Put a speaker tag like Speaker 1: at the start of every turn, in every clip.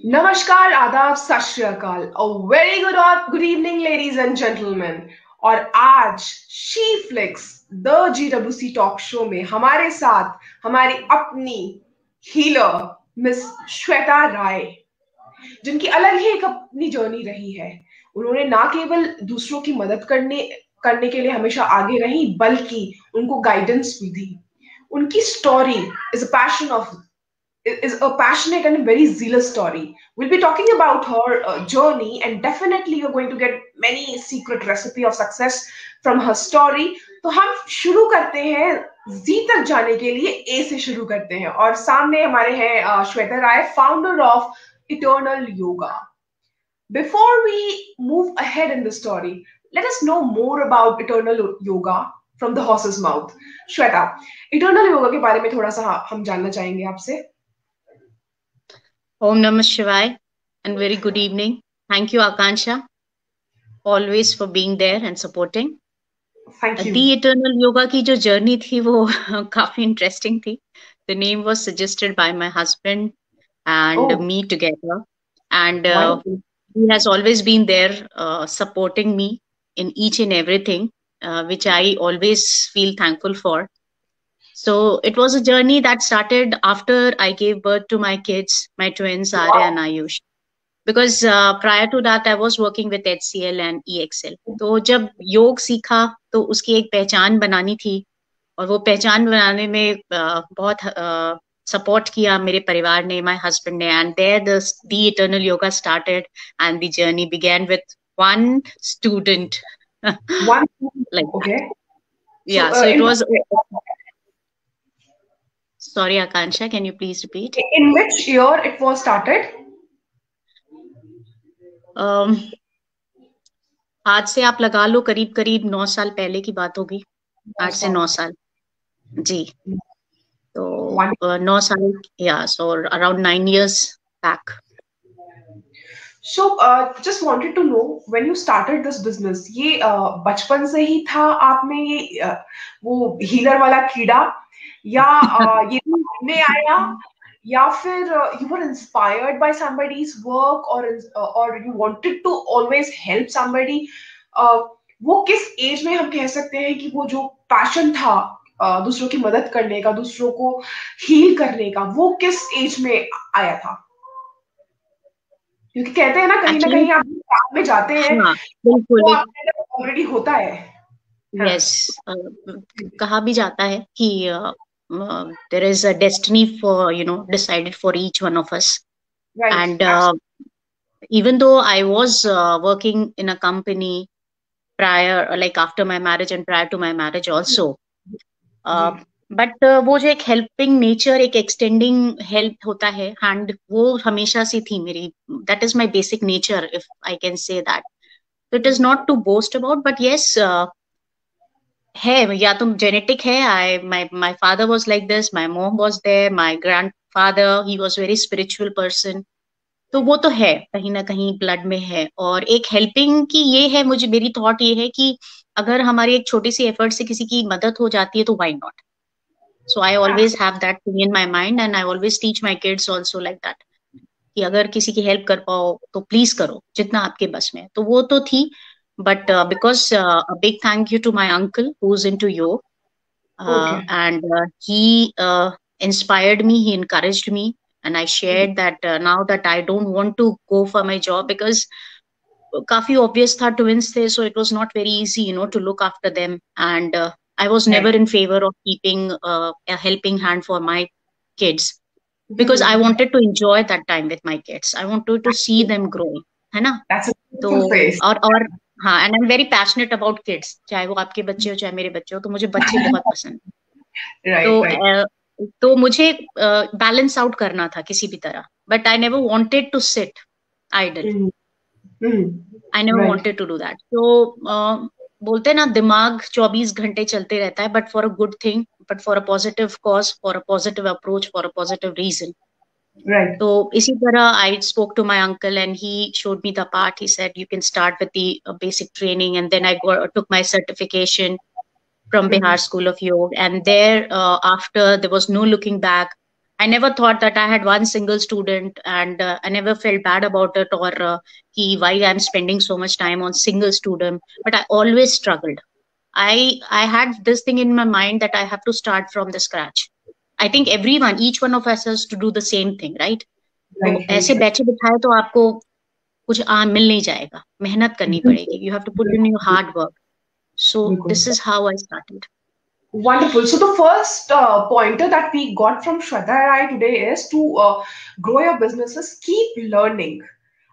Speaker 1: नमस्कार, आदाब, सत श्री अकाल, a very good evening ladies and gentleman. और आज she flix the GWC talk show में हमारे साथ हमारी अपनी हीलर मिस श्वेता राय, जिनकी अलग ही एक अपनी जर्नी रही है। उन्होंने ना केवल दूसरों की मदद करने करने के लिए हमेशा आगे रही, बल्कि उनको गाइडेंस भी दी। उनकी story is a passion of is a passionate and very zealous story. We'll be talking about her journey, and definitely you're going to get many secret recipe of success from her story. तो हम शुरू करते हैं, जी तक जाने के लिए ए से शुरू करते हैं। और सामने हमारे हैं Shweta Rai, founder of Eternal Yoga. Before we move ahead in the story, let us know more about eternal yoga from the horse's mouth. Shweta, eternal yoga के बारे में थोड़ा सा हम जानना चाहेंगे आपसे।
Speaker 2: Om Namah Shivaya and very good evening. Thank you, Akansha, always for being there and supporting.
Speaker 1: Thank
Speaker 2: The
Speaker 1: you.
Speaker 2: Eternal Yoga की जो journey थी वो काफी interesting थी. The name was suggested by my husband and
Speaker 1: Oh,
Speaker 2: me together. And
Speaker 1: wonderful.
Speaker 2: he has always been there supporting me in each and everything, which I always feel thankful for. So it was a journey that started after I gave birth to my kids, my twins, Arya and
Speaker 1: Wow.
Speaker 2: Ayush. Because prior to that I was working with HCL and EXL. तो जब योग सीखा तो उसकी एक पहचान बनानी थी, और वो पहचान बनाने में बहुत सपोर्ट किया मेरे परिवार ने, माय हस्बैंड ने, and there the eternal yoga started and the journey begin with one student
Speaker 1: One.
Speaker 2: like that.
Speaker 1: Okay. So,
Speaker 2: Yeah, so it was, sorry Akansha, can you please repeat?
Speaker 1: in which year it was started?
Speaker 2: um, आज से आप लगा लो करीब करीब 9 साल पहले की बात होगी, 8 से 9 साल। जी, तो
Speaker 1: One.
Speaker 2: 9 साल, या so around 9 years back.
Speaker 1: So, just wanted to know when you started this business, ये बचपन से ही था आप में ये वो हीलर वाला कीड़ा, या ये मन में आया, या फिर you were inspired by somebody's work, or you wanted to always help somebody? वो किस एज में हम कह सकते हैं कि वो जो पैशन था दूसरों की मदद करने का, दूसरों को हील करने का, वो किस एज में आया था? क्योंकि कहते हैं ना
Speaker 2: एक्चुअली,
Speaker 1: कहीं आप काम में जाते हैं
Speaker 2: हाँ,
Speaker 1: वो
Speaker 2: बिल्कुल।
Speaker 1: आपके अंदर ऑलरेडी होता है। हाँ।
Speaker 2: यस, कहा भी जाता है कि there is a destiny for decided for each one of us,
Speaker 1: right.
Speaker 2: And even though I was working in a company prior, like after my marriage and prior to my marriage also,
Speaker 1: जी।
Speaker 2: But वो जो एक helping nature, एक extending help होता है hand, वो हमेशा से थी मेरी। That is my basic nature, if I can say that. तो it is not to boast about, but yes, है, या तो जेनेटिक है। I my my father was like this, my mom was there, my grandfather he was very spiritual person. तो वो तो है, कहीं ना कहीं ब्लड में है। और एक हेल्पिंग की ये है, मुझे मेरी थॉट ये है कि अगर हमारी एक छोटी सी एफर्ट से किसी की मदद हो जाती है तो why not. So I always have that thing in my mind, and I always teach my kids also like that, कि अगर किसी की हेल्प कर पाओ तो प्लीज करो जितना आपके बस में है। तो वो तो थी, but because a big thank you to my uncle who's into yoga,
Speaker 1: okay.
Speaker 2: and he inspired me, he encouraged me, and I shared that now that I don't want to go for my job, because काफी obvious था, twins थे, so it was not very easy to look after them, and I was never
Speaker 1: right.
Speaker 2: in favor of keeping a helping hand for my kids, because I wanted to enjoy that time with my kids. I wanted to see them growing, है ना?
Speaker 1: That's a
Speaker 2: तो
Speaker 1: beautiful face.
Speaker 2: और हाँ, and I am very passionate about kids, चाहे वो आपके बच्चे हो चाहे मेरे बच्चे हो, तो मुझे बच्चे बहुत पसंद हैं। तो
Speaker 1: राइट, राइट।
Speaker 2: तो मुझे बैलेंस आउट करना था किसी भी तरह, but I never wanted to sit idle. I never
Speaker 1: right.
Speaker 2: Wanted to do that. तो बोलते हैं ना, दिमाग 24 घंटे चलते रहता है, but for a good thing, but for a positive cause, for a positive approach, for a positive reason.
Speaker 1: Right.
Speaker 2: तो इसी तरह I spoke to my uncle and he showed me the part. He said you can start with the basic training, and then I took my certification from Bihar School of Yoga, and there after there was no looking back. I never thought that I had one single student, and I never felt bad about it, or why I'm spending so much time on single student. But I always struggled. I had this thing in my mind that I have to start from the scratch. I think everyone, each one of us has to do the same thing, right? तो
Speaker 1: Right, right,
Speaker 2: ऐसे
Speaker 1: right.
Speaker 2: बैठे बिठाए तो आपको कुछ मिल नहीं जाएगा, मेहनत करनी
Speaker 1: बिल्कुल,
Speaker 2: पड़ेगी. You have to put in your hard work. So
Speaker 1: बिल्कुल.
Speaker 2: this is how I started.
Speaker 1: Wonderful. So the first pointer that we got from Shweta and I today is to grow your businesses, keep learning.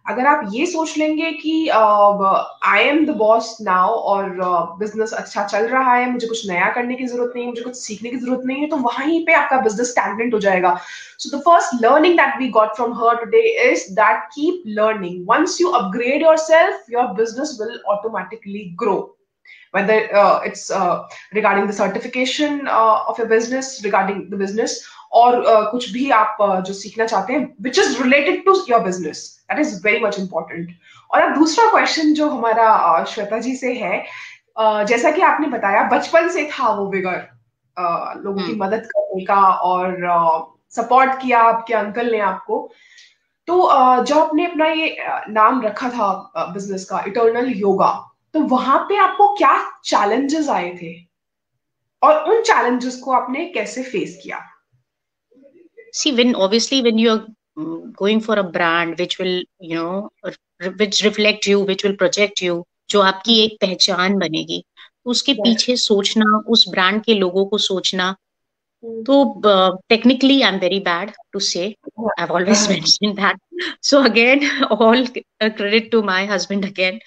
Speaker 1: अगर आप ये सोच लेंगे कि I am the boss now और business अच्छा चल रहा है, मुझे कुछ नया करने की जरूरत नहीं है, मुझे कुछ सीखने की जरूरत नहीं है, तो वहीं पे आपका बिजनेस स्टैग्नेंट हो जाएगा. So the first learning that we got from her today is that keep learning. Once you upgrade yourself, your business will automatically grow, whether it's regarding the certification of your business, regarding the business, और कुछ भी आप जो सीखना चाहते हैं which is related to your business, that is very much important. और अब दूसरा क्वेश्चन जो हमारा श्वेता जी से है, जैसा कि आपने बताया बचपन से था वो विगर लोगों की मदद करने का, और सपोर्ट किया आपके अंकल ने आपको. तो जब आपने अपना ये नाम रखा था बिजनेस का इटर्नल योगा, तो वहां पे आपको क्या चैलेंजेस आए थे और उन चैलेंजेस को आपने कैसे फेस किया?
Speaker 2: See, when you're going for a brand which will, which reflect you, which will project you, जो आपकी एक पहचान बनेगी, उसके पीछे सोचना, उस ब्रांड के लोगों को सोचना. तो technically I'm very bad to say. I've always mentioned that. So again, all credit to my husband again,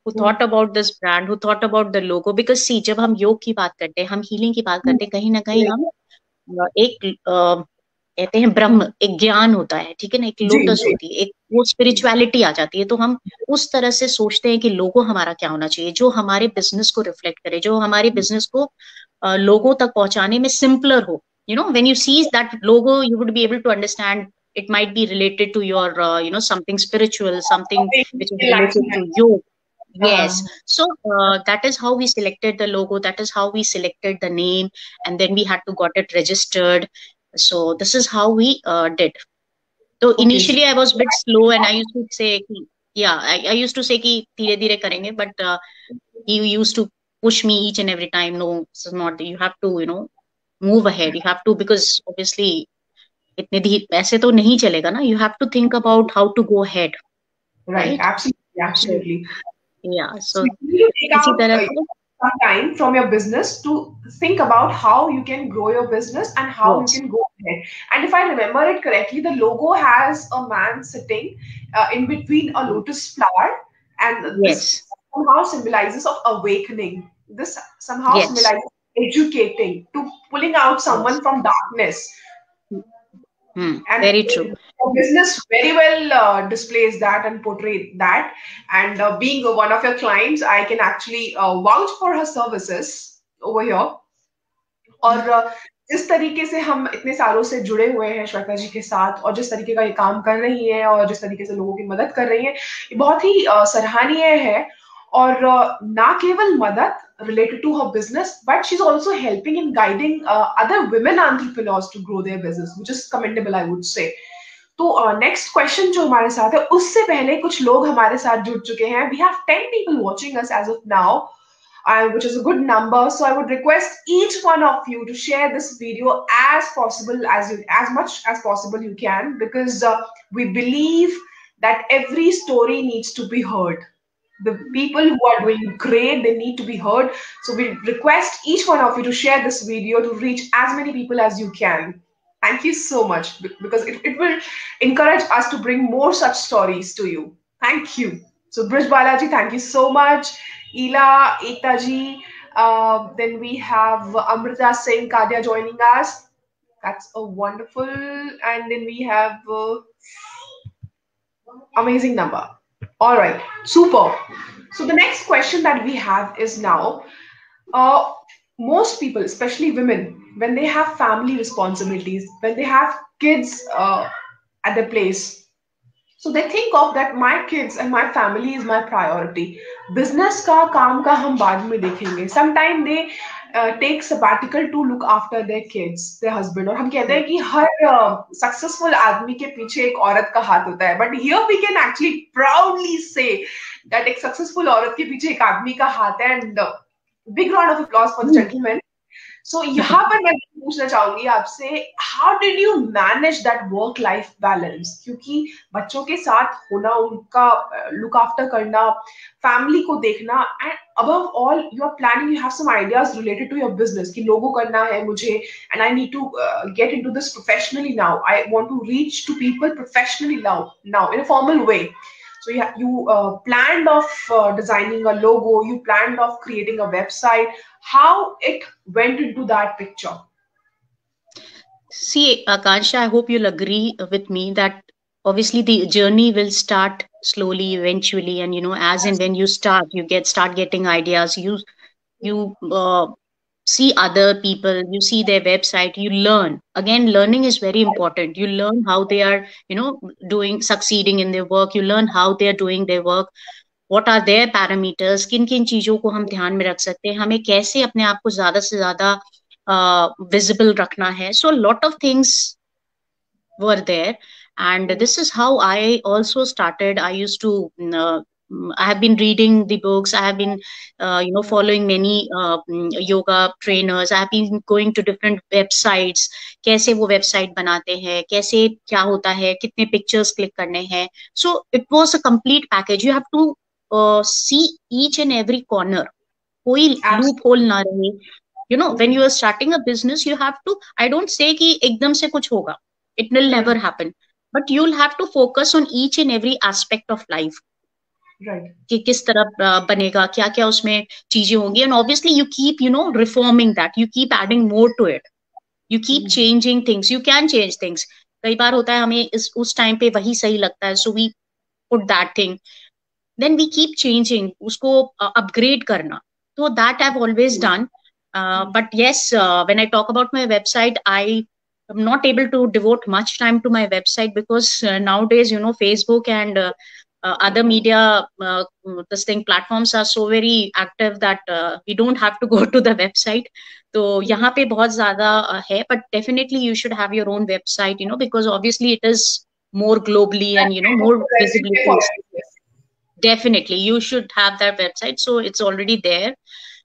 Speaker 2: who thought about this brand, who thought about the logo. Because see, जब हम योग की बात करते हैं, हम healing की बात करते हैं, कहीं ना कहीं हम एक कहते हैं ब्रह्म, एक ज्ञान होता है, ठीक है ना, एक लोटस होती है, एक वो स्पिरिचुअलिटी आ जाती है. तो हम उस तरह से सोचते हैं कि लोगो हमारा क्या होना चाहिए, जो हमारे बिजनेस को रिफ्लेक्ट करे, जो हमारे बिजनेस को लोगों तक पहुंचाने में सिंपलर हो. When you see that logo, you would be able to understand it might be related to your something spiritual, something which is related to yoga. Yes. So that is how we selected the logo. That is how we selected the name, and then we had to got it registered. So this is how we did. So initially I was a bit slow, and I used to say, yeah, I used to say कि धीरे धीरे करेंगे, but he used to push me each and every time. No, this is not. You have to, move ahead. You have to, because obviously इतने ऐसे तो नहीं चलेगा ना. You have to think about how to go ahead.
Speaker 1: Right. Absolutely. Absolutely.
Speaker 2: So, yeah. So
Speaker 1: you take
Speaker 2: इसी
Speaker 1: out
Speaker 2: तरह से
Speaker 1: some time from your business to think about how you can grow your business and how you can go ahead. And if I remember it correctly, the logo has a man sitting in between a lotus flower, and this somehow symbolizes of awakening. This somehow symbolizes educating, to pulling out someone from darkness.
Speaker 2: And
Speaker 1: very
Speaker 2: true.
Speaker 1: Business very well displays that and portrays that. And being one of your clients, I can actually vouch for her services over here. और जिस तरीके से हम इतने सालों से जुड़े हुए हैं श्वेता जी के साथ, और जिस तरीके का ये काम कर रही हैं, और जिस तरीके से लोगों की मदद कर रही हैं, ये बहुत ही सराहनीय है. और ना केवल मदद related to her business, but she's also helping in guiding other women entrepreneurs to grow their business, which is commendable, I would say. तो नेक्स्ट क्वेश्चन जो हमारे साथ है, उससे पहले कुछ लोग हमारे साथ जुड़ चुके हैं. We have 10 people watching us as of now, which is a good number. So I would request each one of you to share this video as possible, as much as possible you can, because we believe that every story needs to be heard. The people who are doing great, they need to be heard. So we request each one of you to share this video to reach as many people as you can. Thank you so much, because it will encourage us to bring more such stories to you. Thank you. So Brij Balaji, thank you so much. Ila, Ekta ji, then we have Amrita Singh Kadia joining us. That's a wonderful. And then we have amazing number. All right, super. So the next question that we have is now, most people, especially women, when they have family responsibilities, when they have kids at their place, so they think of that my kids and my family is my priority. Business ka kaam ka hum baad mein dekhenge. Sometimes they take sabbatical to look after their kids, their husband. और हम कहते हैं कि हर successful आदमी के पीछे एक औरत का हाथ होता है. But here we can actually proudly say that एक successful औरत के पीछे एक आदमी का हाथ है. And big round of applause for the gentleman. So यहाँ पर मैं पूछना चाहूंगी आपसे, how did you manage that work life balance? क्योंकि बच्चों के साथ होना, उनका look after करना, family को देखना, and above all you are planning, you have some ideas related to your business कि लोगो करना है मुझे, and I need to get into this professionally now. I want to reach to people professionally now in a formal way. So you planned of designing a logo, you planned of creating a website. How it went into that picture?
Speaker 2: See, Akansha, I hope you'll agree with me that obviously the journey will start slowly, eventually, and as and when you start, you start getting ideas. You see other people, you see their website, you learn. Again, learning is very important. You learn how they are, doing, succeeding in their work. You learn how they are doing their work. What are their parameters? किन किन चीजों को हम ध्यान में रख सकते हैं, हमें कैसे अपने आप को ज्यादा से ज्यादा visible रखना है. So a lot of things were there, and this is how I also started. I used to I have been reading the books. I have been following many yoga trainers. I have been going to different websites. कैसे वो website बनाते हैं, कैसे क्या होता है, कितने pictures click करने हैं. So it was a complete package. You have to see each and every corner. कोई loophole ना रहे. When you are starting a business, you have to, I don't say कि एकदम से कुछ होगा. It will never happen. But you'll have to focus on each and every aspect of life.
Speaker 1: Right.
Speaker 2: कि किस तरह बनेगा, क्या क्या उसमें चीजें होंगी. And obviously you keep, reforming that. You keep adding more to it. You keep changing things. You can change things. कई बार होता है हमें उस टाइम पे वही सही लगता है. So we put that thing. Then we keep changing. उसको upgrade करना. So that I've always done. But yes, when I talk about my website, I am not able to devote much time to my website because nowadays, Facebook and other media platforms are so very active that we don't have to go to the website. तो यहाँ पे बहुत ज़्यादा है, but definitely you should have your own website, because obviously it is more globally and more visibility. Definitely, you should have that website. So it's already there.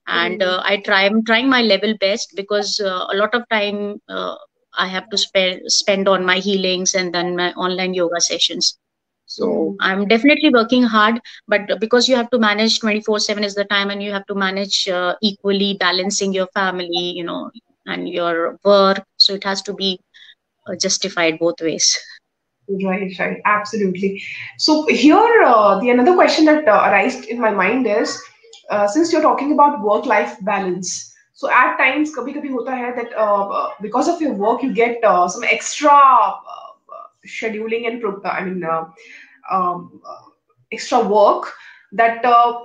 Speaker 2: And I'm trying my level best because a lot of time I have to spend on my healings and then my online yoga sessions. So I'm definitely working hard, but because you have to manage 24/7 is the time, and you have to manage equally balancing your family, and your work. So it has to be justified both ways.
Speaker 1: Right, absolutely. So here, the another question that arises in my mind is, since you're talking about work-life balance, so at times कभी-कभी होता है that because of your work you get some extra scheduling and extra work. That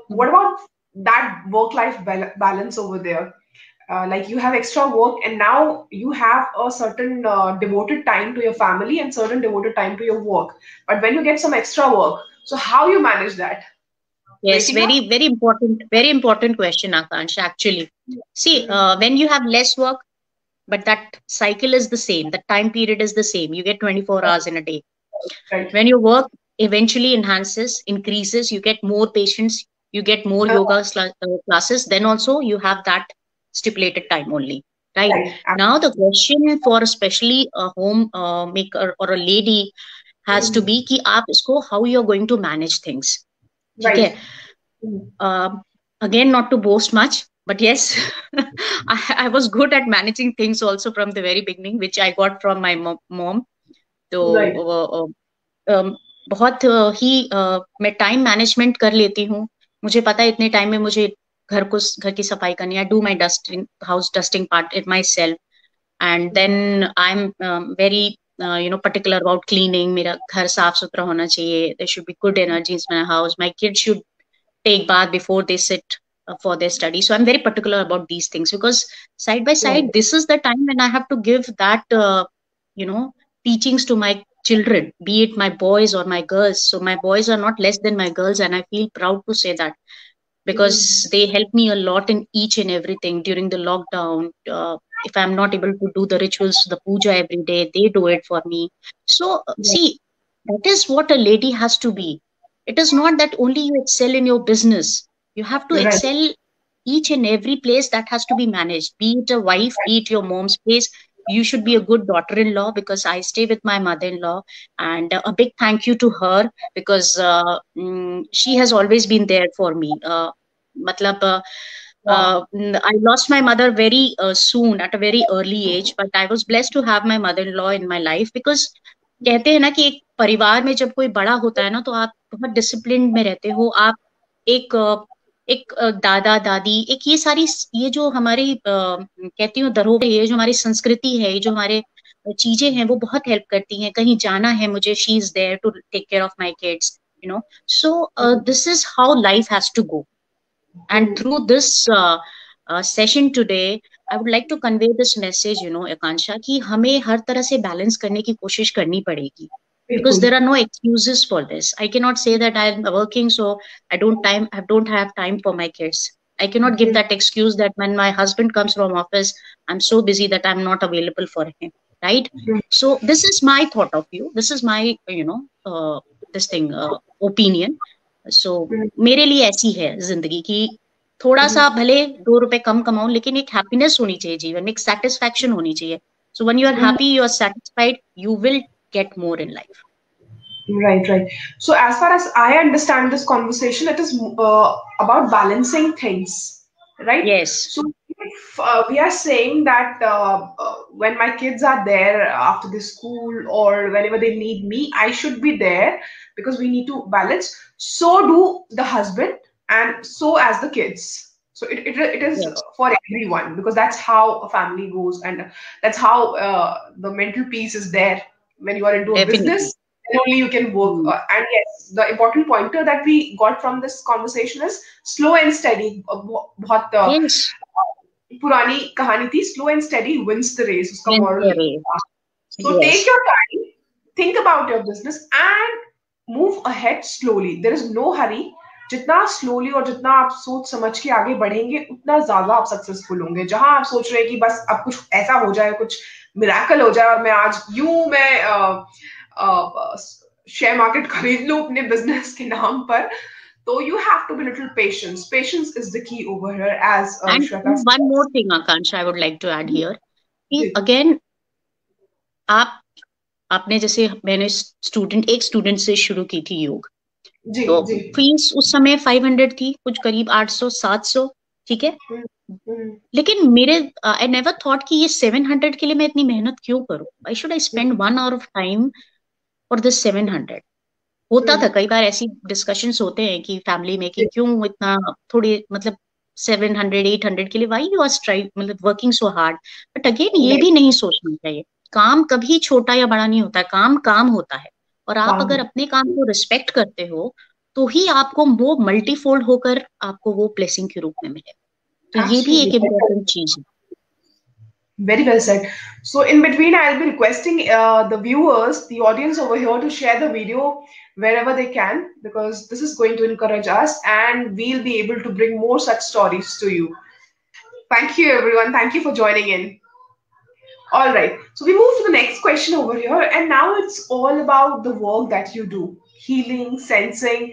Speaker 1: what about that work-life balance over there? Like you have extra work and now you have a certain devoted time to your family and certain devoted time to your work. But when you get some extra work, so how you manage that?
Speaker 2: Yes, very important question, Akansha, actually. See, when you have less work, but that cycle is the same, the time period is the same, you get 24 hours in a day.
Speaker 1: Right.
Speaker 2: When your work eventually increases, you get more patients, you get more yoga classes, then also you have that stipulated time only. Right. Now the question for especially a home maker or a lady has to be कि आप इसको how you are going to manage things.
Speaker 1: Right.
Speaker 2: Again, not to boast much, but yes, I was good at managing things also from the very beginning, which I got from my mom. तो बहुत ही मैं time management कर लेती हूँ. मुझे पता है इतने टाइम में मुझे घर की सफाई करनी है. I do my house dusting part it myself, and then I'm very particular about cleaning. मेरा घर साफ सुथरा होना चाहिए. There should be good energies in my house. My kids should take bath before they sit for their study. So I'm very particular about these things because side by side, this is the time when I have to give that, teachings to my children, be it my boys or my girls. So my boys are not less than my girls, and I feel proud to say that because they help me a lot in each and everything during the lockdown. If I'm not able to do the rituals, the puja every day, they do it for me. So see, that is what a lady has to be. It is not that only you excel in your business. You have to
Speaker 1: Right.
Speaker 2: excel each and every place that has to be managed, be it a wife, be it your mom's place. You should be a good daughter-in-law, because I stay with my mother-in-law, and a big thank you to her, because she has always been there for me. Matlab, I lost my mother very soon, at a very early age, but I was blessed to have my mother-in-law in my life, because कहते हैं ना कि एक परिवार में जब कोई बड़ा होता है ना, तो आप बहुत डिसिप्लिन में रहते हो। आप एक दादा दादी, एक ये सारी, ये जो हमारी कहती हूँ धरोहर, ये जो हमारी संस्कृति है, ये जो हमारे चीजें हैं, वो बहुत हेल्प करती हैं। कहीं जाना है मुझे, she is there to take care of my kids, you know. So this is how life has to go, and through this session today, I would like to convey this message, Akansha, कि हमें हर तरह से balance करने की कोशिश करनी पड़ेगी, because there are no excuses for this. I cannot say that I'm working, so I don't have time for my kids. I cannot give that excuse that when my husband comes from office, I'm so busy that I'm not available for him, right? So this is my thought of view. This is my, opinion. सो मेरे लिए ऐसी है जिंदगी की, थोड़ा सा भले 2 रुपए कम कमाऊं, लेकिन एक हैप्पीनेस होनी चाहिए जीवन में, एक सेटिस्फैक्शन होनी चाहिए. So when you are happy, you are satisfied, you will get more in life.
Speaker 1: Right. So as far as I understand this conversation, it is about balancing things, right?
Speaker 2: Yes.
Speaker 1: So if we are saying that when my kids are there after the school or whenever they need me, I should be there, because we need to balance. So do the husband, and so as the kids. So it is
Speaker 2: Yes.
Speaker 1: for everyone, because that's how a family goes, and that's how the mental peace is there. When you are into a
Speaker 2: Definitely.
Speaker 1: business, then only you can work. And yes, the important pointer that we got from this conversation is slow and steady. बहुत
Speaker 2: Yes.
Speaker 1: पुरानी कहानी थी, slow and steady wins the race. उसका
Speaker 2: Wins
Speaker 1: moral.
Speaker 2: the race.
Speaker 1: So
Speaker 2: Yes.
Speaker 1: take your time, think about your business, and move ahead slowly. There is no hurry. जितना slowly और जितना आप सोच समझ के आगे बढ़ेंगे, उतना ज्यादा आप सक्सेसफुल होंगे. जहां आप सोच रहे हैं कि बस अब कुछ ऐसा हो जाए, कुछ मिराकल हो जाए और मैं आज मैं शेयर मार्केट खरीद लूं अपने बिजनेस के नाम पर, तो you have to be little patient. Patience is the key over here, as
Speaker 2: And
Speaker 1: Shweta said.
Speaker 2: one more thing, Akansha, I would like to add here. Again, आपने जैसे, मैंने एक स्टूडेंट से शुरू की थी योग, तो फीस उस समय 500 थी, कुछ करीब 800-700, ठीक है. लेकिन मेरे आई नेवर थॉट कि ये 700 के लिए मैं इतनी मेहनत क्यों करूं. I should I spend 1 hour of time for this 700. होता था कई बार, ऐसी डिस्कशंस होते हैं कि फैमिली में, कि क्यों इतना, थोड़ी मतलब 700-800 के लिए वाई यू आर स्ट्राइव, मतलब working so hard. But again, ये भी नहीं सोचना चाहिए, काम कभी छोटा या बड़ा नहीं होता, काम होता है. और आप अगर अपने काम को रिस्पेक्ट करते हो, तो ही आपको वो मल्टीफोल्ड होकर आपको वो ब्लेसिंग के रूप में मिले. तो ये भी एक इम्पोर्टेंट चीज है.
Speaker 1: Very well said. So in between, I'll be requesting the viewers, the audience over here, to share the video wherever they can, because this is going to encourage us, and we'll be able to bring more such stories to you. Thank you, everyone. Thank you for joining in. All right. So we move to the next question over here, and now it's all about the work that you do: healing, sensing,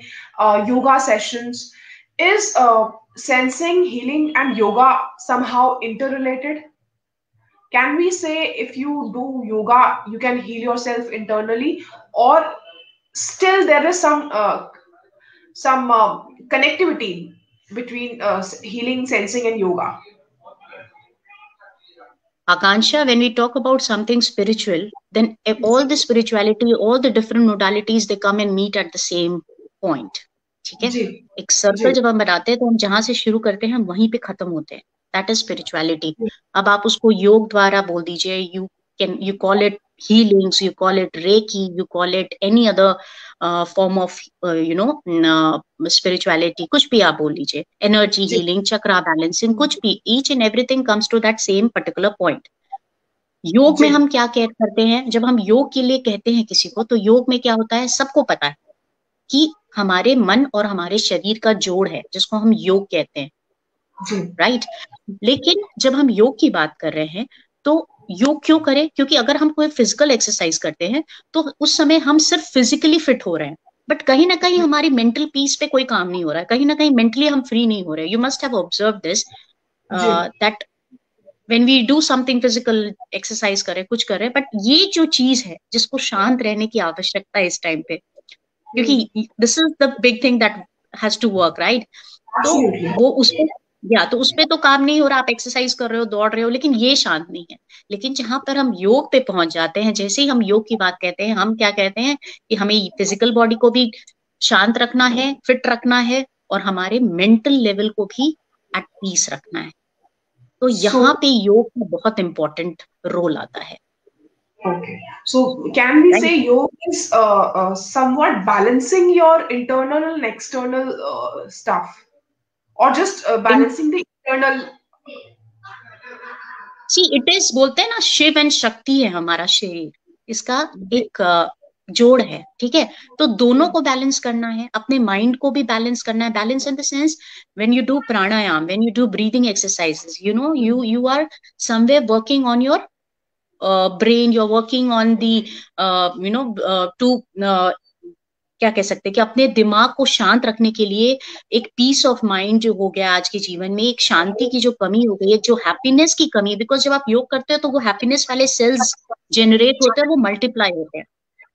Speaker 1: yoga sessions. Is sensing, healing, and yoga somehow interrelated? Can we say if you do yoga, you can heal yourself internally, or still there is some connectivity between healing, sensing, and yoga?
Speaker 2: Akansha, when we talk about something spiritual, then all the spirituality, all the different modalities, they come and meet at the same point. ठीक है. एक circle जब हम बनाते हैं, तो हम जहां से शुरू करते हैं, हम वहीं पे खत्म होते हैं. That is spirituality. अब आप उसको योग द्वारा बोल दीजिए, you call it healings, you call it reiki, you call it any other form of spirituality, कुछ भी आप बोल लीजिए, energy healing, chakra balancing, कुछ भी, each and everything comes to that same particular point. योग में हम क्या करते हैं, जब हम योग के लिए कहते हैं किसी को, तो योग में क्या होता है, सबको पता है. कि हमारे मन और हमारे शरीर का जोड़ है, जिसको हम योग कहते हैं, राइट। लेकिन जब हम योग की बात कर रहे हैं तो योग क्यों करें? क्योंकि अगर हम कोई फिजिकल एक्सरसाइज करते हैं तो उस समय हम सिर्फ फिजिकली फिट हो रहे हैं, बट कहीं ना कहीं हमारी मेंटल पीस पे कोई काम नहीं हो रहा है, कहीं ना कहीं मेंटली हम फ्री नहीं हो रहे। You must have observe this that when we do something physical exercise करें, कुछ करें, बट ये जो चीज है जिसको शांत रहने की आवश्यकता है इस टाइम पे, क्योंकि this is the big thing that has to work, right. तो वो उसको तो उसपे तो काम नहीं हो रहा, आप एक्सरसाइज कर रहे हो, दौड़ रहे हो, लेकिन ये शांत नहीं है। लेकिन जहां पर हम योग पे पहुंच जाते हैं, जैसे ही हम योग की बात कहते हैं, हम क्या कहते हैं कि हमें फिजिकल बॉडी को भी शांत रखना है, फिट रखना है, और हमारे मेंटल लेवल को भी एट पीस रखना है। तो यहाँ पे योग का बहुत इंपॉर्टेंट रोल आता है।
Speaker 1: Okay, so can we say yoga is somewhat balancing your internal and external stuff, or just balancing the internal?
Speaker 2: See, it is, बोलते हैं ना, शिव एंड शक्ति है हमारा शरीर, इसका एक जोड़ है, ठीक है। तो दोनों को बैलेंस करना है, अपने माइंड को भी बैलेंस करना है। Balance in the sense, when you do pranayama, when you do breathing exercises, you know, you are somewhere working on your brain, you're working on the to क्या कह सकते हैं कि अपने दिमाग को शांत रखने के लिए एक पीस ऑफ माइंड जो हो गया आज के जीवन में, एक शांति की जो कमी हो गई है, जो हैप्पीनेस की कमी, बिकॉज जब आप योग करते हो तो वो हैप्पीनेस वाले सेल्स जनरेट होते हैं, वो मल्टीप्लाई होते हैं,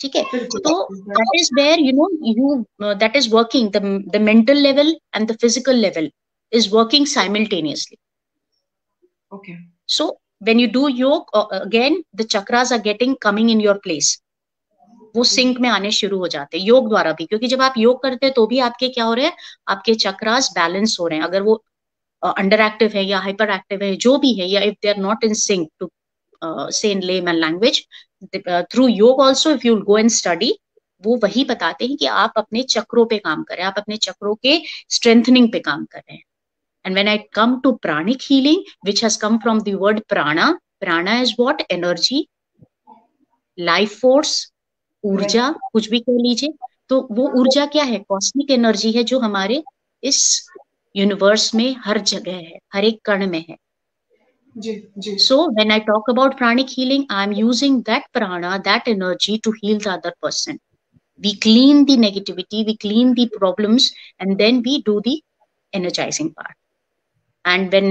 Speaker 2: ठीक है। तो that is where you that is working, the mental level and the physical level is working simultaneously.
Speaker 1: Okay.
Speaker 2: So when you do yoga, again the chakras are getting coming in your place, वो sink में आने शुरू हो जाते हैं योग द्वारा भी, क्योंकि जब आप योग करते हैं तो भी आपके क्या हो रहे हैं, आपके चक्रास बैलेंस हो रहे हैं। अगर वो अंडर एक्टिव है या हाइपर एक्टिव है, जो भी है, या if they are not in sync, to say in layman language, through yoga also if you go and study, वो वही बताते हैं कि आप अपने चक्रों पे काम करें, आप अपने चक्रों के स्ट्रेंथनिंग पे काम कर रहे हैं। And when I come to pranic healing, which has come from the word prana, prana is what? Energy, life force, ऊर्जा, कुछ भी कह लीजिए। तो वो ऊर्जा क्या है? कॉस्मिक एनर्जी है, जो हमारे इस यूनिवर्स में हर जगह है, हर एक कण में है। So when I talk about pranic healing, I am using that prana, that energy to heal the other person. We clean the negativity, we clean the problems, and then we do the energizing part. And when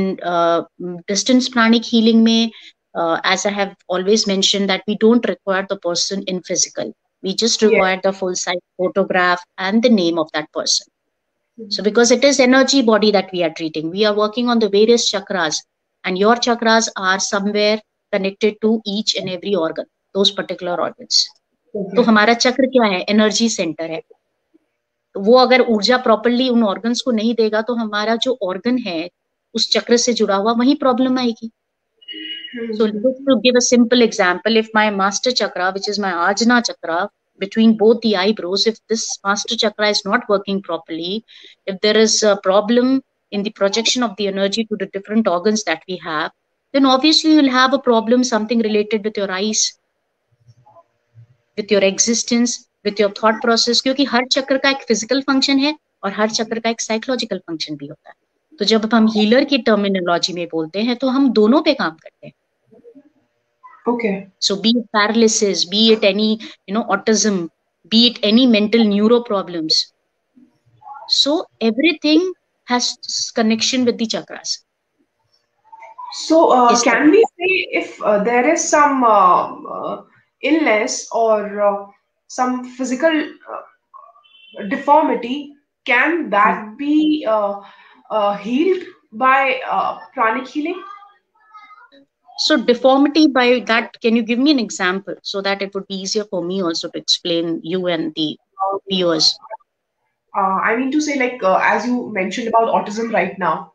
Speaker 2: distance pranic healing mein, as I have always mentioned, that we don't require the person in physical, we just require the full size photograph and the name of that person. So because it is energy body that we are treating, we are working on the various chakras, and your chakras are somewhere connected to each and every organ, those particular organs. तो हमारा चक्र क्या है? Energy centre है। तो वो अगर ऊर्जा प्रॉपर्ली उन ऑर्गन्स को नहीं देगा तो हमारा जो ऑर्गन है उस चक्र से जुड़ा हुआ, वही प्रॉब्लम आएगी। So to give a simple example, if my master chakra, which is my Ajna chakra, between both the eyebrows, if this master chakra is not working properly, if there is a problem in the projection of the energy to the different organs that we have, then obviously you'll have a problem, something related with your eyes, with your existence, with your thought process, क्योंकि हर चक्र का एक physical function है और हर चक्र का एक psychological function भी होता है। तो जब हम हीलर की टर्मिनोलॉजी में बोलते हैं तो हम दोनों पे काम करते हैं।
Speaker 1: Okay.
Speaker 2: So be it paralysis, be it any autism, be it any mental neuro problems, so everything has connection with the chakras.
Speaker 1: So can we say if there is some illness or some physical deformity, can that be healed by pranic healing?
Speaker 2: So deformity, by that, can you give me an example so that it would be easier for me also to explain you and the viewers?
Speaker 1: I mean to say, like as you mentioned about autism right now,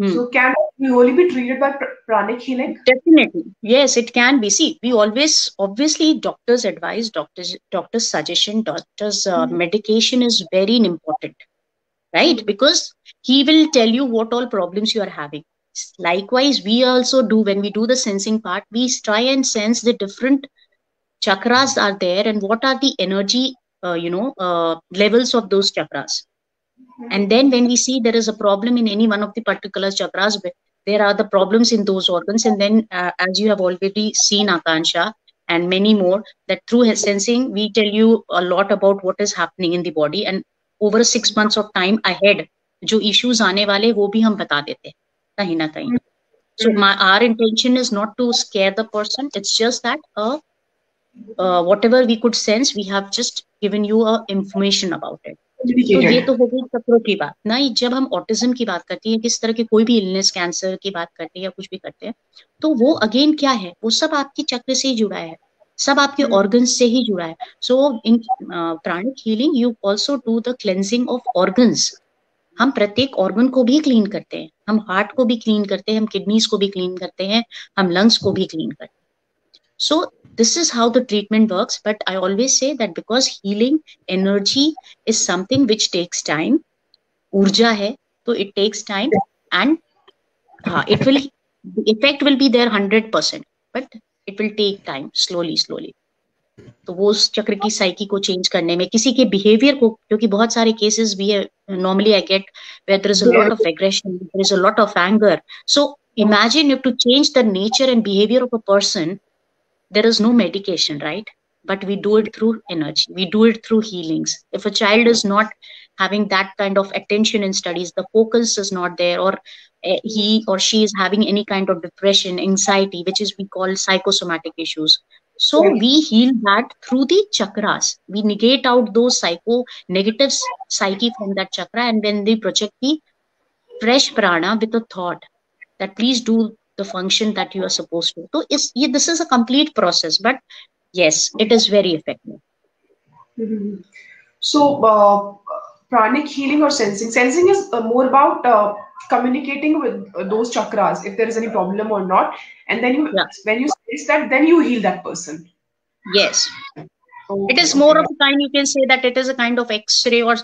Speaker 1: so can it only be treated by pranic healing?
Speaker 2: Definitely, yes, it can be. See, we always, obviously, doctors advise, doctors suggestion, doctors medication is very important, right? Because he will tell you what all problems you are having. Likewise, we also do, when we do the sensing part, we try and sense the different chakras are there and what are the energy levels of those chakras. And then when we see there is a problem in any one of the particular chakras, there are the problems in those organs. And then as you have already seen, Akansha, and many more, that through sensing, we tell you a lot about what is happening in the body. And over 6 months of time ahead, जो issues आने वाले वो भी हम बता देते हैं कहीं ना कहीं. So our intention is not to scare the person. It's just that whatever we could sense, we have just given you information about it. तो ये तो हो गई चक्रों की बात ना. जब हम ऑटिज्म की बात करते हैं, किस तरह के कोई भी इलनेस, कैंसर की बात करते हैं या कुछ भी करते हैं, तो वो अगेन क्या है, वो सब आपके चक्र से ही जुड़ा है, सब आपके ऑर्गन्स से ही जुड़ा है. So in pranic healing you also do the cleansing of organs. हम प्रत्येक ऑर्गन को भी क्लीन करते हैं, हम हार्ट को भी क्लीन करते हैं, हम किडनीज को भी क्लीन करते हैं, हम लंग्स को भी क्लीन करते हैं. So this is how the treatment works. But I always say that because healing energy is something which takes time, urja hai, so it takes time, and the effect will be there 100%, but it will take time, slowly. तो वो उस चक्र की psyche को change करने में, किसी के बिहेवियर को, क्योंकि बहुत सारे केसेस भी है normally I get where there is a lot of aggression, there is a lot of anger. So imagine you have to change the nature and behavior of a person. There is no medication, right? But we do it through energy. We do it through healings. If a child is not having that kind of attention in studies, the focus is not there, or he or she is having any kind of depression, anxiety, which is we call psychosomatic issues. So we heal that through the chakras. We negate out those negative psyche from that chakra, and then we project the fresh prana with a thought that please do the function that you are supposed to. So this is a complete process, but yes, it is very effective.
Speaker 1: So pranic healing or sensing is more about communicating with those chakras if there is any problem or not, and then when you sense that, then you heal that person.
Speaker 2: Yes. It is more of a kind, you can say that it is a kind of x-ray, or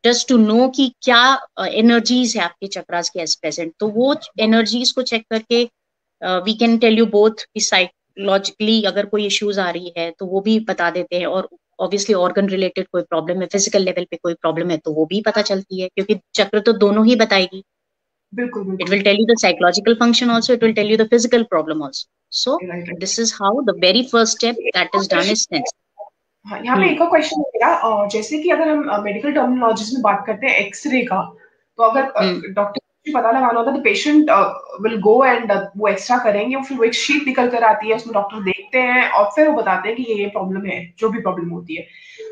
Speaker 2: just to know कि क्या energies है आपके chakras के as present. तो वो energies को check करके we can tell you both कि psychologically अगर कोई issues आ रही है तो वो भी बता देते हैं, और obviously organ related कोई problem है, physical level पे कोई problem है तो वो भी पता चलती है, क्योंकि चक्र तो दोनों ही बताएगी. बिल्कुल. It will tell you the psychological function also, it will tell you the physical problem also. So this is how the very first step that is done is sense.
Speaker 1: हाँ, यहाँ पे एक और क्वेश्चन है मेरा. जैसे कि अगर हम मेडिकल टर्मिनोलॉजीज में बात करते हैं एक्सरे का, तो अगर डॉक्टर को पता लगाना होता है तो पेशेंट विल गो एंड वो एक्सरा करेंगे, और फिर वो एक शीट निकल कर आती है, उसमें डॉक्टर देखते हैं और फिर वो बताते हैं कि ये प्रॉब्लम है, जो भी प्रॉब्लम होती है.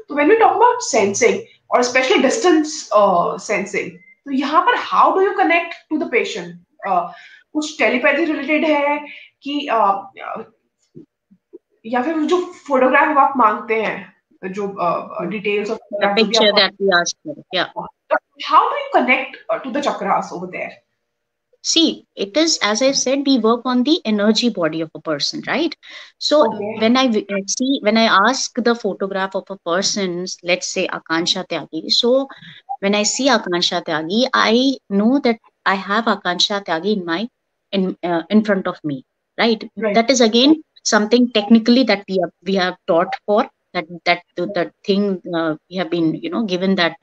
Speaker 1: तो when we talk about sensing और स्पेशली डिस्टेंस सेंसिंग, तो यहाँ पर how do you connect to the patient? कुछ टेलीपैथी रिलेटेड है कि या फिर जो फोटोग्राफ आप मांगते हैं, जो details of
Speaker 2: picture that we ask for, या
Speaker 1: how do you connect to the chakras over there?
Speaker 2: See, it is, as I said, we work on the energy body of a person, right? So when I ask the photograph of a person, let's say Akansha Tyagi, so when I see Akansha Tyagi, I know that I have Akansha Tyagi in front of me, right? That is again something technically that we have taught for, that thing we have been given that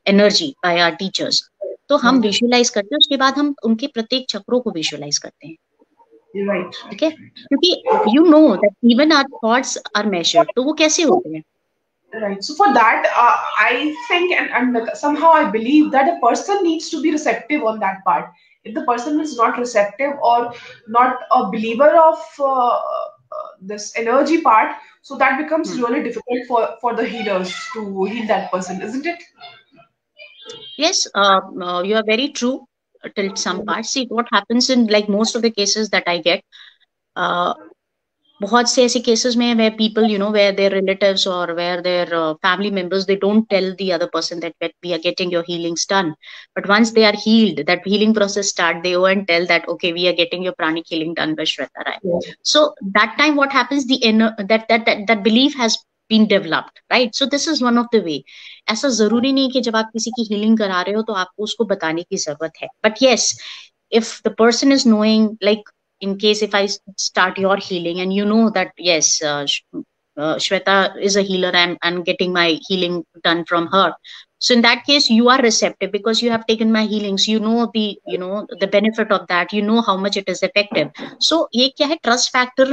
Speaker 2: energy by our teachers. तो हम visualise करते हैं, उसके बाद हम उनके प्रत्येक चक्रों को विजुअलाइज करते हैं. ठीक है, क्योंकि you know that even our thoughts are measured, तो वो कैसे होते हैं?
Speaker 1: Right. So for that, I think and somehow I believe that a person needs to be receptive on that part. If the person is not receptive or not a believer of this energy part, so that becomes really difficult for the healers to heal that person, isn't it?
Speaker 2: Yes, you are very true till some part. See, what happens in like most of the cases that I get, बहुत से ऐसे cases में where people, where their relatives or where their family members, they don't tell the other person that we are getting your healings done. But once they are healed, that healing process start, they go and tell that, okay, we are getting your pranic healing done by Shweta Rai. So that time what happens, that belief has been developed, right? So this is one of the way. ऐसा जरूरी नहीं कि जब आप किसी की healing करा रहे हो तो आपको उसको बताने की जरूरत है. But yes, if the person is knowing, like in case if I start your healing and you know that yes, Shweta is a healer, and getting my healing done from her. So in that case, you are receptive because you have taken my healings. You know the benefit of that. You know how much it is effective. So ये क्या है, trust factor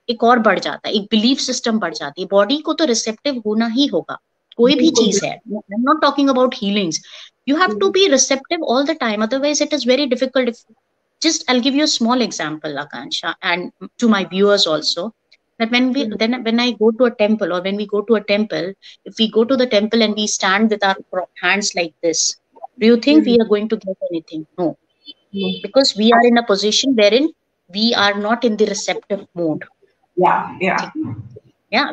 Speaker 2: एक और बढ़ जाता है, एक belief system बढ़ जाती है. बॉडी को तो रिसेप्टिव होना ही होगा, कोई भी चीज है. आई am not talking about healings. You have to be receptive all the time, otherwise it is very difficult. Just I'll give you a small example, Akansha, and to my viewers also, that when I go to a temple, or when we go to a temple, if we go to the temple and we stand with our hands like this, do you think we are going to get anything? No, because we are in a position wherein we are not in the receptive mode.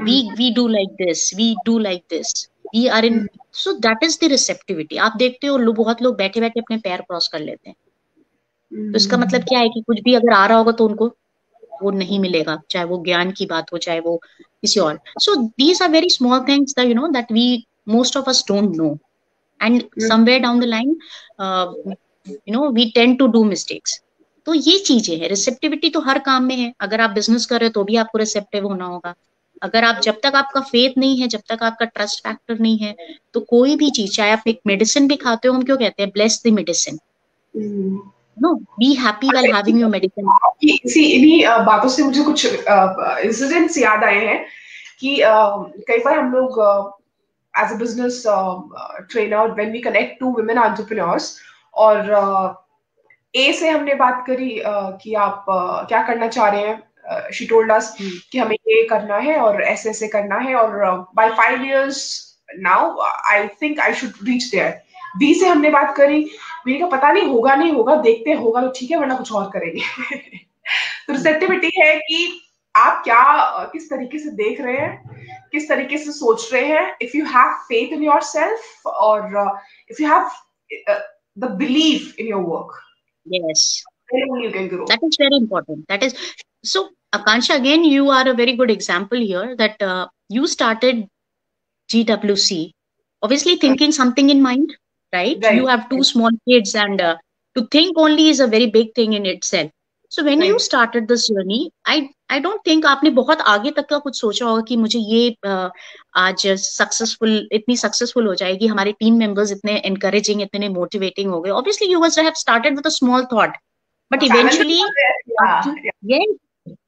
Speaker 2: We do like this, we do like this, we are in. So that is the receptivity. आप देखते हो बहुत लोग बैठे बैठे अपने पैर cross कर लेते हैं. तो इसका मतलब क्या है कि कुछ भी अगर आ रहा होगा तो उनको वो नहीं मिलेगा, चाहे वो ज्ञान की बात हो, चाहे वो किसी और. So these are very small things that we most of us don't know, and somewhere down the line we tend to do mistakes. तो ये चीजें है. रिसेप्टिविटी तो हर काम में है. अगर आप बिजनेस कर रहे हो तो भी आपको रिसेप्टिव होना होगा. अगर आप जब तक आपका फेथ नहीं है, जब तक आपका ट्रस्ट फैक्टर नहीं है, तो कोई भी चीज, चाहे आप एक मेडिसिन भी खाते हो, हम क्यों कहते हैं bless the medicine, no be happy while having your medicine.
Speaker 1: इन्हीं बातों से मुझे कुछ इंसिडेंट्स याद आए हैं कि कई बार हम लोग as a business trainer, when we connect to women entrepreneurs, और ए से हमने बात करी कि आप क्या करना चाह रहे हैं. शी टोल्ड अस कि हमें ये करना है और ऐसे ऐसे करना है, और by 5 years now I think I should reach there. बी से हमने बात करी, मैंने कहा पता नहीं होगा नहीं होगा, देखते होगा तो ठीक है, वरना कुछ और करेंगे. तो रिसेप्टिविटी है कि आप क्या किस तरीके से देख रहे हैं, किस तरीके से सोच रहे हैं. If you have faith in yourself, और if you have the belief in your work,
Speaker 2: yes,
Speaker 1: then you can grow.
Speaker 2: That is very important. That is so, Akansha, again you are a very good example here, that you started GWC obviously thinking something in mind, right? You have 2 small kids, and to think only is a very big thing in itself. So when you started this journey, I don't think आपने बहुत आगे तक का कुछ सोचा होगा कि मुझे ये आज इतनी सक्सेसफुल हो जाएगी, हमारे टीम मेंबर्स इतने एनकरेजिंग, इतने मोटिवेटिंग हो गए. Obviously you must have started with a small thought, but eventually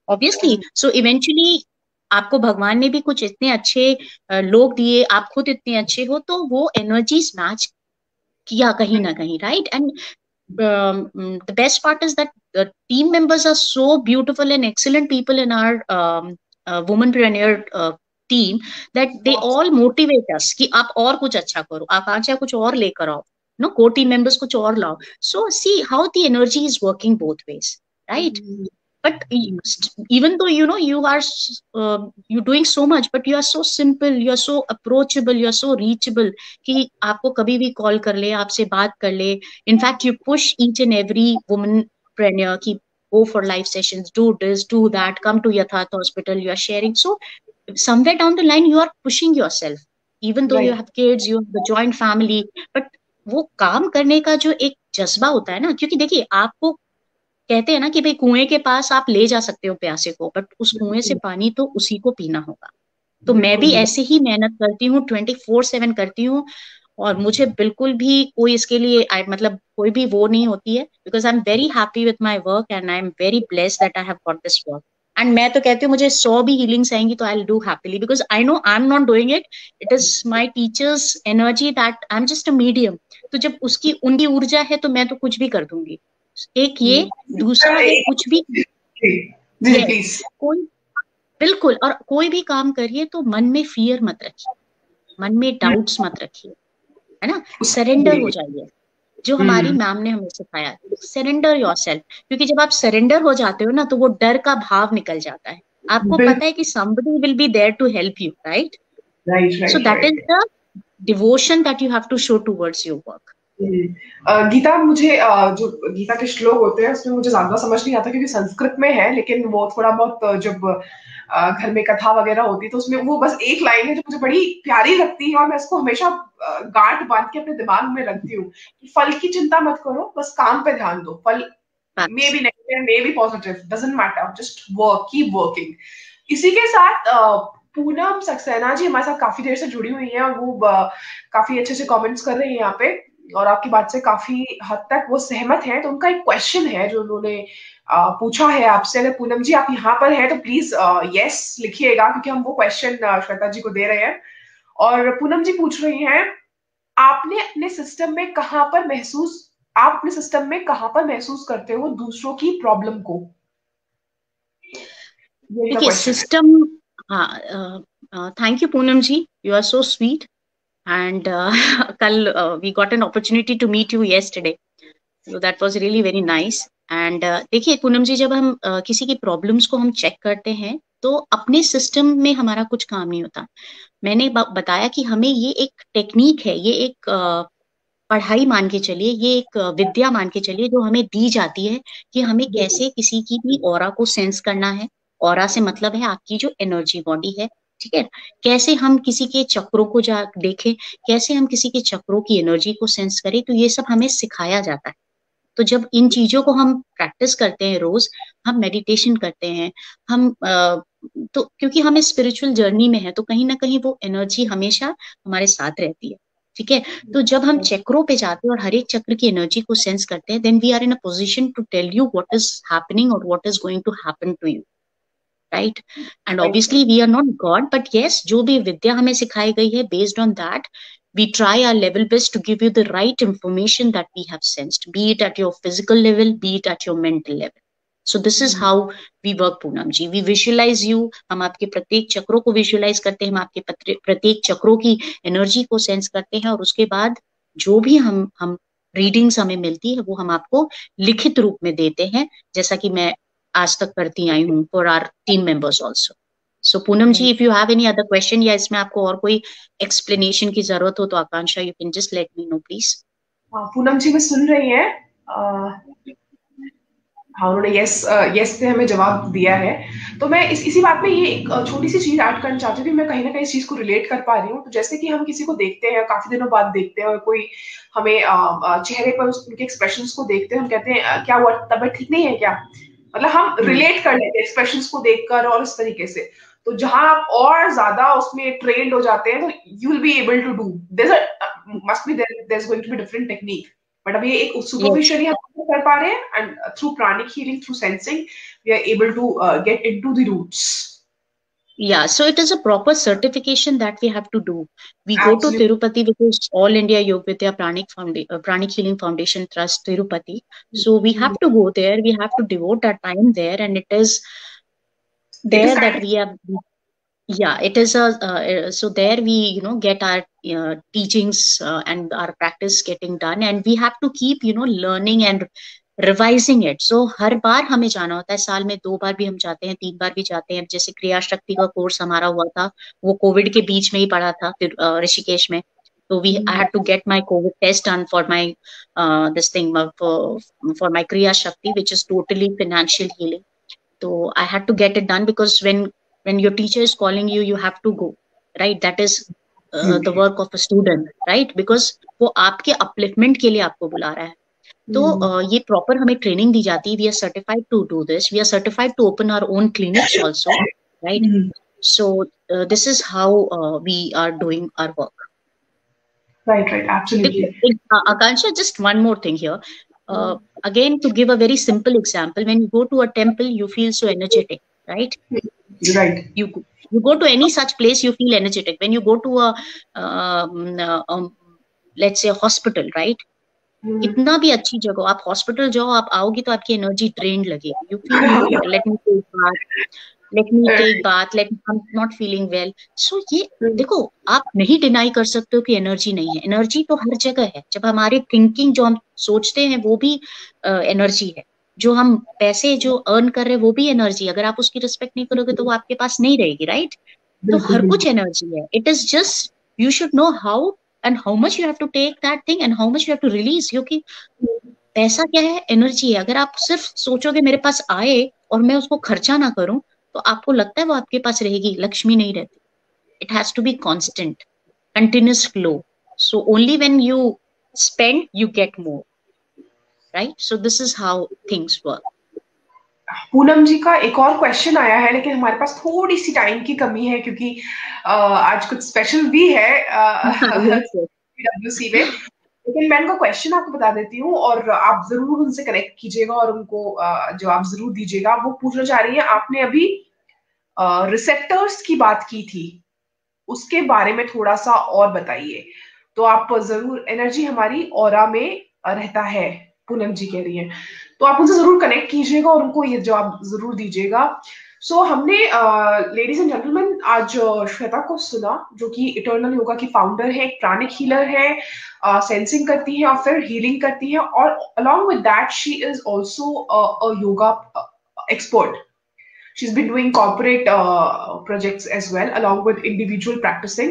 Speaker 2: obviously so eventually आपको भगवान ने भी कुछ इतने अच्छे लोग दिए, आप खुद इतने अच्छे हो, तो वो एनर्जीज मैच किया कहीं ना कहीं, right? And the best part is that the team members are so beautiful and excellent people in our womanpreneur team, that they all motivate us कि आप और कुछ अच्छा करो, आकांक्षा कुछ और लेकर आओ, no, co team members कुछ और लाओ. So see how the energy is working both ways, right? But even though you are you're doing so much, but you are so simple, you are so approachable, you are so reachable कि आपको कभी भी call कर ले, आपसे बात कर ले. In fact, you push each and every womanpreneur कि go for live sessions, do this, do that, come to Yatharth Hospital, you are sharing. So somewhere down the line you are pushing yourself, even though you have kids, you have the joint family, but वो काम करने का जो एक जज्बा होता है ना, क्योंकि देखिए आपको कहते हैं ना कि भाई कुएं के पास आप ले जा सकते हो प्यासे को, बट उस कुएं से पानी तो उसी को पीना होगा. तो मैं भी ऐसे ही मेहनत करती हूँ, 24/7 करती हूँ, और मुझे बिल्कुल भी कोई इसके लिए मतलब कोई भी वो नहीं होती है, because I am very happy with my work, and I am very blessed that I have got this work. And मैं तो कहती हूँ मुझे 100 भी हीलिंग्स आएंगी तो I will do happily, because I know I am not doing it, it is my teachers energy, that I am just a medium. तो जब उनकी ऊर्जा है तो मैं तो कुछ भी कर दूंगी. एक ये, दूसरा है कुछ भी कोई बिल्कुल, और कोई भी काम करिए तो मन में फियर मत रखिए, मन में डाउट्स मत रखिए, है ना. सरेंडर हो जाइए, जो हमारी मैम ने हमें सिखाया, सरेंडर योरसेल्फ. क्योंकि जब आप सरेंडर हो जाते हो ना, तो वो डर का भाव निकल जाता है. आपको पता है कि somebody will be there to help you, right? So that is the devotion that you have to show towards your work.
Speaker 1: Gita, मुझे जो गीता के श्लोक होते हैं उसमें मुझे ज्यादा समझ नहीं आता, क्योंकि संस्कृत में है, लेकिन वो थोड़ा बहुत जब घर में कथा वगैरह होती है तो उसमें वो बस एक लाइन है जो मुझे बड़ी प्यारी लगती है, और मैं इसको हमेशा गांठ बांध के अपने दिमाग में रखती हूँ. फल की चिंता मत करो, बस काम पे ध्यान दो. फल may be negative, may be positive, doesn't matter, just work, keep working. इसी के साथ पूनम सक्सेना जी हमारे साथ काफी देर से जुड़ी हुई हैं, और वो काफी अच्छे से कमेंट्स कर रही हैं यहाँ पे, और आपकी बात से काफी हद तक वो सहमत हैं। तो उनका एक क्वेश्चन है जो उन्होंने पूछा है आपसे। अगर पूनम जी आप यहाँ पर हैं तो प्लीज यस लिखिएगा, क्योंकि हम वो क्वेश्चन श्वेता जी को दे रहे हैं। और पूनम जी पूछ रही हैं, आपने अपने सिस्टम में कहाँ पर महसूस आप अपने सिस्टम में कहाँ पर महसूस करते हो दूसरों की प्रॉब्लम को? ये
Speaker 2: देखिए सिस्टम, हाँ, thank you Poonam ji, you are so sweet and कल we got an opportunity to meet you yesterday, so that was really very nice. And देखिए पूनम जी, जब हम किसी की प्रॉब्लम्स को हम चेक करते हैं तो अपने सिस्टम में हमारा कुछ काम नहीं होता। मैंने बताया कि हमें ये एक टेक्निक है, ये एक पढ़ाई मान के चलिए, ये एक विद्या मान के चलिए जो हमें दी जाती है कि हमें कैसे किसी की भी ऑरा को सेंस करना है। ऑरा से मतलब है आपकी जो एनर्जी बॉडी है, ठीक है। कैसे हम किसी के चक्रों को जा देखें, कैसे हम किसी के चक्रों की एनर्जी को सेंस करें, तो ये सब हमें सिखाया जाता है। तो जब इन चीजों को हम प्रैक्टिस करते हैं रोज, हम मेडिटेशन करते हैं, हम तो क्योंकि हम स्पिरिचुअल जर्नी में है तो कहीं ना कहीं वो एनर्जी हमेशा हमारे साथ रहती है, ठीक है। तो जब हम चक्रों पे जाते हैं और हर एक चक्र की एनर्जी को सेंस करते हैं, then we are in a position to tell you what is happening और what is going to happen to you, right. And obviously we are not God, but yes जो भी विद्या हमें सिखाई गई है, based on that we try our level best to give you the right information that we have sensed, be it at your physical level, be it at your mental level. So this is how we work, Poonam ji. We visualize you, हम आपके प्रत्येक चक्रों को visualise करते हैं, हम आपके प्रत्येक चक्रों की एनर्जी को सेंस करते हैं, और उसके बाद जो भी हम रीडिंग्स हमें मिलती है वो हम आपको लिखित रूप में देते हैं, जैसा कि मैं आज तक करती आई हूँ for our team members also. So Poonam ji, if you have any other question या इसमें आपको और कोई एक्सप्लेनेशन की जरूरत हो तो Akanksha, you can just let me know please.
Speaker 1: Poonam ji में सुन रही हैं? हाँ, उन्होंने यस यस से हमें जवाब दिया है। तो मैं इसी बात में ये एक छोटी सी चीज ऐड करना चाहती हूँ कि मैं कहीं ना कहीं इस चीज को रिलेट कर पा रही हूँ। तो जैसे कि हम किसी को देखते हैं, काफी दिनों बाद देखते हैं, और कोई हमें चेहरे पर उनके एक्सप्रेशंस को देखते हैं, हम कहते हैं क्या हुआ, तबीयत ठीक नहीं है क्या? मतलब हम रिलेट कर लेते हैं एक्सप्रेशंस को देखकर और इस तरीके से। तो जहां आप और ज्यादा उसमें ट्रेंड हो जाते हैं, तो you will be able to do must be there is going to be different technique. But अभी एक सुपरफिशियली हम कर पा रहे हैं, and through pranic healing, through sensing, we are able to get into the roots.
Speaker 2: Yeah, so it is a proper certification that we have to do. We go to Tirupati, which is All India Yoga Vidya Pranic Healing Foundation Trust, Tirupati. So we have to go there. We have to devote our time there, and it is there that we have. Yeah, it is so there we get our teachings and our practice getting done, and we have to keep learning and revising it. So हर बार हमें जाना होता है, साल में 2 बार भी हम जाते हैं, 3 बार भी जाते हैं। जैसे क्रिया शक्ति का कोर्स हमारा हुआ था, वो कोविड के बीच में ही पड़ा था ऋषिकेश में। तो I had to get my COVID test done for my this thing, for my Kriya Shakti, which is totally financial healing. तो I had to get it done because when your teacher is calling you, you have to go, right? That is the work of a student, right? Because वो आपके upliftment के लिए आपको बुला रहा है। तो ये प्रॉपर हमें ट्रेनिंग दी जाती है। We are certified to do this, we are certified to open our own clinics also, right? So this is how we are doing our work.
Speaker 1: Right, absolutely.
Speaker 2: Akansha, just one more thing here. Again, to give a very simple example, when you go to a temple, you feel so energetic, right?
Speaker 1: Right.
Speaker 2: You go to any such place, you feel energetic. When you go to a let's say a hospital, right? कितना भी अच्छी जगह, आप hospital जाओ, आप आओगी तो आपकी एनर्जी ड्रेन लगेगी। You feel let me take bath, I am not feeling well. So ये देखो, आप नहीं डिनाई कर सकते हो कि एनर्जी नहीं है। एनर्जी तो हर जगह है। जब हमारी थिंकिंग, जो हम सोचते हैं, वो भी एनर्जी है। जो हम पैसे जो अर्न कर रहे हैं, वो भी एनर्जी। अगर आप उसकी रिस्पेक्ट नहीं करोगे तो वो आपके पास नहीं रहेगी, राइट? तो हर कुछ एनर्जी है। It is just you should know how and how much you have to take that thing and how much you have to release। क्योंकि पैसा क्या है? एनर्जी है। अगर आप सिर्फ सोचोगे मेरे पास आए और मैं उसको खर्चा ना करूं, तो आपको लगता है वो आपके पास रहेगी, लक्ष्मी नहीं रहती। It has to be constant, continuous flow. So only when you spend, you get more, right? So this is how things work.
Speaker 1: Poonam ji का एक और क्वेश्चन आया है, लेकिन हमारे पास थोड़ी सी टाइम की कमी है क्योंकि आज कुछ स्पेशल भी है
Speaker 2: Yes, yes.
Speaker 1: डब्ल्यूसी में। लेकिन मैं उनका क्वेश्चन आपको बता देती हूँ और आप जरूर उनसे कनेक्ट कीजिएगा और उनको जवाब जरूर दीजिएगा। वो पूछना चाह रही है, आपने अभी रिसेप्टर्स की बात की थी, उसके बारे में थोड़ा सा और बताइए। तो आप जरूर, एनर्जी हमारी ऑरा में रहता है, पूनम जी कह रही है, तो आप उनसे जरूर कनेक्ट कीजिएगा और उनको ये जवाब जरूर दीजिएगा। सो हमने लेडीज एंड जेंटलमैन आज श्वेता को सुना, जो कि इटर्नल योगा की फाउंडर है, एक प्राणिक हीलर है, सेंसिंग करती है और फिर हीलिंग करती है, और along with that she is also a yoga expert. She's been doing corporate projects as well, along with individual practicing.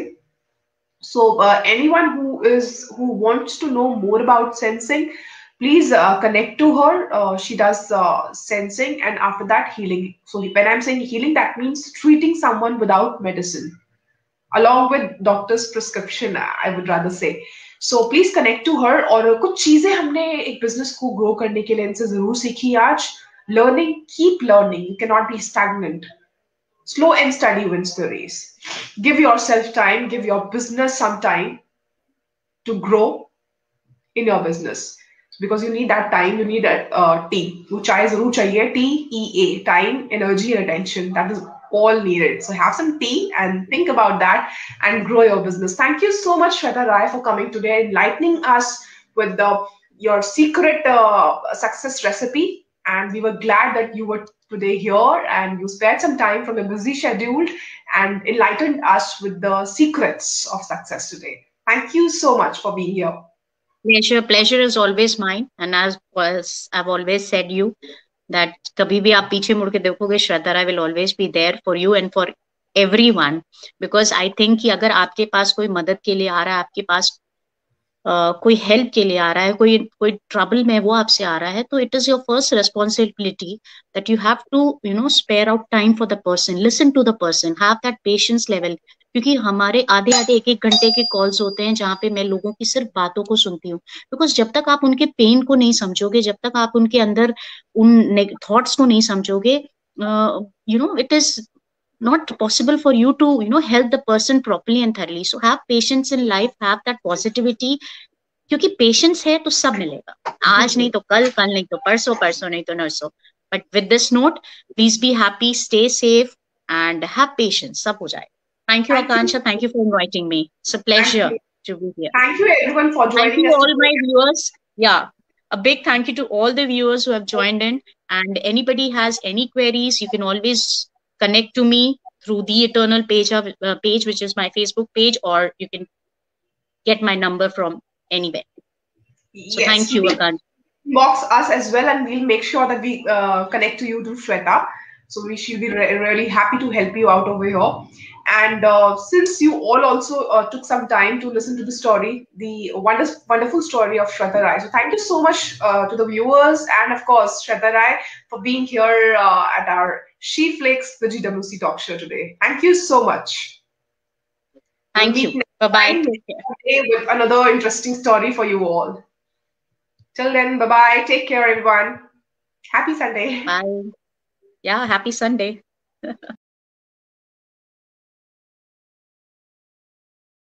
Speaker 1: So anyone who wants to know more about sensing, please connect to her. She does sensing and after that healing. So when I'm saying healing, that means treating someone without medicine, along with doctor's prescription, I would rather say. So please connect to her. और कुछ चीजें हमने एक business को grow करने के लिए इनसे जरूर सीखी आज. Learning, keep learning. You cannot be stagnant. Slow and steady wins the race. Give yourself time, give your business some time to grow in your business. Because you need that time, you need that T. वो चाय जरूर चाहिए, TEA, time, energy, and attention. That is all needed. So have some tea and think about that and grow your business. Thank you so much, Shweta Rai, for coming today, enlightening us with your secret success recipe. And we were glad that you were today here and you spared some time from a busy schedule and enlightened us with the secrets of success today. Thank you so much for being here.
Speaker 2: Pleasure is always mine. And as I've always said you that कभी भी आप पीछे मुड़ के देखोगे, Shraddha Rai will always be there for you and for everyone. Because I think कि अगर आपके पास कोई मदद के लिए आ रहा है, आपके पास कोई हेल्प के लिए आ रहा है, कोई ट्रबल में वो आपसे आ रहा है, तो it is your first responsibility that you have to spare out time for the person, listen to the person, have that patience level. क्योंकि हमारे आधे आधे एक एक घंटे के कॉल्स होते हैं जहाँ पे मैं लोगों की सिर्फ बातों को सुनती हूँ. बिकॉज जब तक आप उनके पेन को नहीं समझोगे, जब तक आप उनके अंदर उन थॉट्स को नहीं समझोगे, it is not possible for you to help the person properly and thoroughly. So have patience in life, have that positivity. क्योंकि पेशेंस है तो सब मिलेगा, आज नहीं तो कल, कल नहीं तो परसों, परसों नहीं तो नरसों. But with this note, please be happy, stay safe and have patience, सब हो जाएगा. Thank you, Akansha. Thank you for inviting me. It's a pleasure to be here.
Speaker 1: Thank you everyone for joining us.
Speaker 2: Thank you all my viewers. Yeah, a big thank you to all the viewers who have joined in. And anybody has any queries, you can always connect to me through the Eternal page, which is my Facebook page, or you can get my number from anywhere. So
Speaker 1: Yes,
Speaker 2: thank you, Akansha.
Speaker 1: Inbox us as well, and we'll make sure that we connect to you to Shweta. So she'll be really happy to help you out over here. And since you all also took some time to listen to the story, the wonderful story of Shweta Rai. So thank you so much to the viewers and of course Shweta Rai for being here at our SheFlix, the GWC talk show today. Thank you so much.
Speaker 2: Thank you. Bye-bye.
Speaker 1: With another interesting story for you all. Till then, bye-bye. Take care, everyone. Happy Sunday.
Speaker 2: Bye. Yeah, happy Sunday.